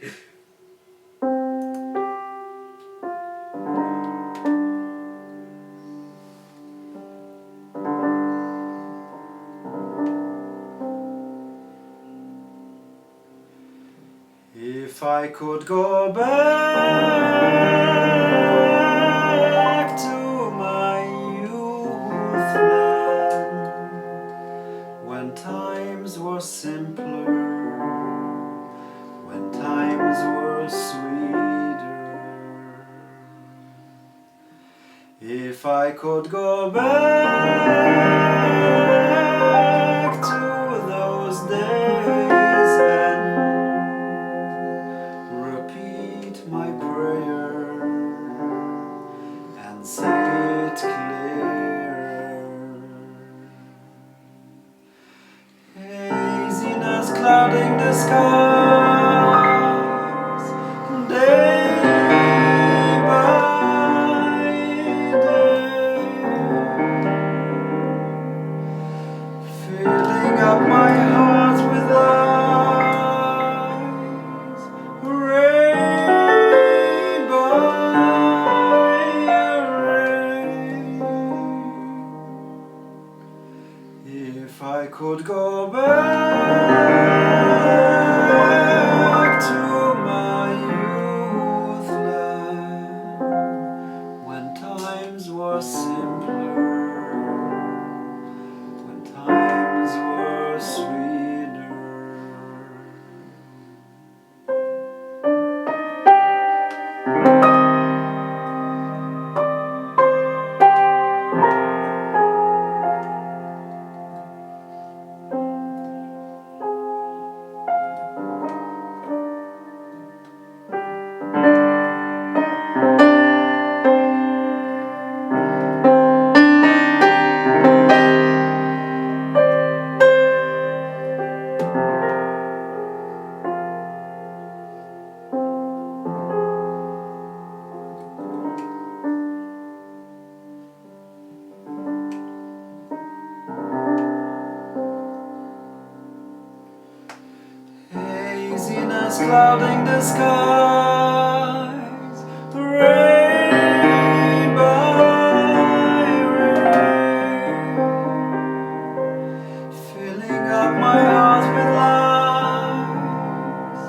If I could go back to my youthland, when times were simpler, when times were sweeter. If I could go back to those days and repeat my prayer and say it clearer, haziness clouding the skies day by day, filling up my heart with lies, ray by ray. If I could go back to my youthland, when times were simpler, when times were sweeter. Haziness clouding the skies, ray by ray, filling up my heart with lies.